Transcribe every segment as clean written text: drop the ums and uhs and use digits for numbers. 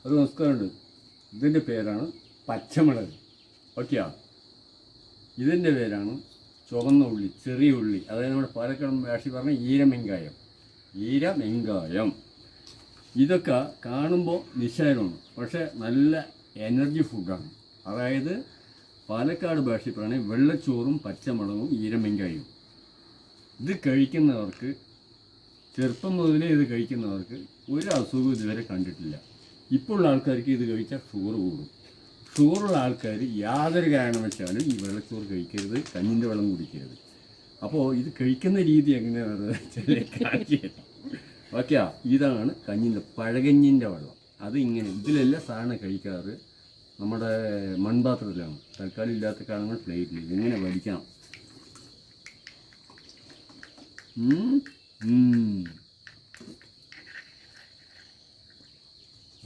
ഒരു നമസ്കാരമുണ്ട്. ഇതിൻ്റെ പേരാണ് പച്ചമുളക്. ഓക്കെയാ. ഇതിൻ്റെ പേരാണ് ചുവന്ന ഉള്ളി, ചെറിയ ഉള്ളി. അതായത് നമ്മുടെ പാലക്കാട് ഭാഷയിൽ പറഞ്ഞ ഈരമെങ്കായം. ഇതൊക്കെ കാണുമ്പോൾ നിസ്സാരമാണ്, പക്ഷേ നല്ല എനർജി ഫുഡാണ്. അതായത് പാലക്കാട് ഭാഷയിൽ പറഞ്ഞ വെള്ളച്ചോറും പച്ചമുളകും ഈരമെങ്കായും. ഇത് കഴിക്കുന്നവർക്ക്, ചെറുപ്പം മുതലേ ഇത് കഴിക്കുന്നവർക്ക് ഒരു അസുഖവും ഇതുവരെ കണ്ടിട്ടില്ല. ഇപ്പോൾ ഉള്ള ആൾക്കാർക്ക് ഇത് കഴിച്ചാൽ ഷുഗർ കൂടും. ഷുഗറുള്ള ആൾക്കാർ യാതൊരു കാരണവശാലും ഈ വെള്ളച്ചോറ് കഴിക്കരുത്, കഞ്ഞിൻ്റെ വെള്ളം കുടിക്കരുത്. അപ്പോൾ ഇത് കഴിക്കുന്ന രീതി എങ്ങനെയാണെന്ന് വെച്ചാൽ കാണിച്ചു തരാം. ഓക്കെയാ. ഇതാണ് കഞ്ഞിൻ്റെ, പഴകഞ്ഞിൻ്റെ വെള്ളം. അത് ഇങ്ങനെ ഇതിലെല്ലാം സാധനം കഴിക്കാറ് നമ്മുടെ മൺപാത്രത്തിലാണ്. തൽക്കാലം ഇല്ലാത്ത കാരണങ്ങൾ പ്ലേറ്റിൽ ഇങ്ങനെ വലിക്കണം.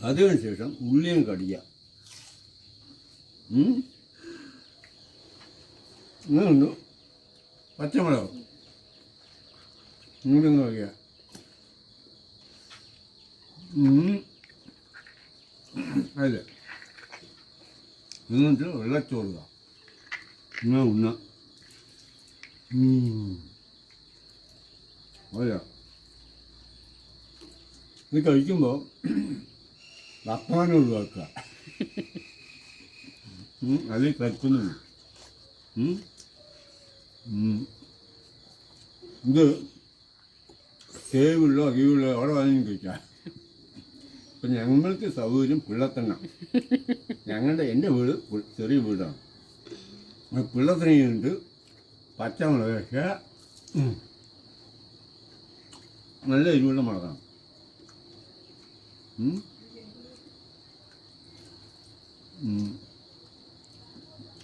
അതിനുശേഷം ഉള്ളിയും കടിക്കുക. ഇങ്ങനെയുണ്ട് പച്ചമുളക് ഇങ്ങോട്ടും കഴിക്കുക. അല്ലേ എന്നിട്ട് വെള്ളച്ചോറുക ഇങ്ങനെ ഉണ്ണ. അല്ല ഇത് കഴിക്കുമ്പോൾ വർത്തമാനം ഒഴിവാക്കുക. അതിൽ കത്തുന്നു. ഇത് സേവുള്ളോ അകീവുള്ളോ അവിടെ വേണമെങ്കിലും കഴിക്കാം. ഇപ്പം ഞങ്ങൾക്ക് സൗകര്യം പിള്ളത്തണ്ണ. എൻ്റെ വീട് ചെറിയ വീടാണ്. പിള്ളത്തണ്ണയുണ്ട്, പച്ചമുളകൊക്കെ നല്ല എരിവുള്ള മുളകാണ്.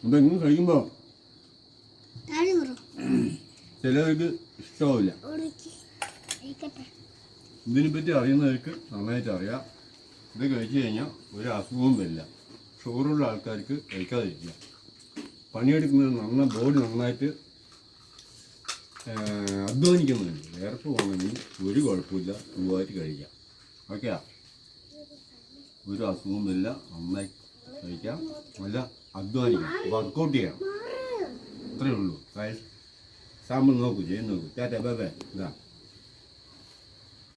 അപ്പം ഇങ്ങനെ കഴിക്കുമ്പോൾ ചിലവർക്ക് ഇഷ്ടമാവില്ല. ഇതിനെപ്പറ്റി അറിയുന്നവർക്ക് നന്നായിട്ട് അറിയാം. ഇത് കഴിച്ചു കഴിഞ്ഞാൽ ഒരു അസുഖവും വരില്ല. ഷുഗറുള്ള ആൾക്കാർക്ക് കഴിക്കാതിരിക്കുക. പണിയെടുക്കുന്നത് ബോഡി നന്നായിട്ട് അധ്വാനിക്കുന്നുണ്ട്. വേർപ്പ് പോകണമെങ്കിൽ ഒരു കുഴപ്പമില്ല, സുഖമായിട്ട് കഴിക്കാം. ഓക്കെയാ. ഒരു അസുഖവും വരില്ല. നന്നായി കഴിക്കാം, നല്ല അധ്വാനിക്കാം, വർക്കൗട്ട് ചെയ്യണം. അത്രയേ ഉള്ളൂ. സാമ്പിൾ നോക്കൂ, ചെയ്ത് നോക്കൂ. Tata bye bye. ഇതാ.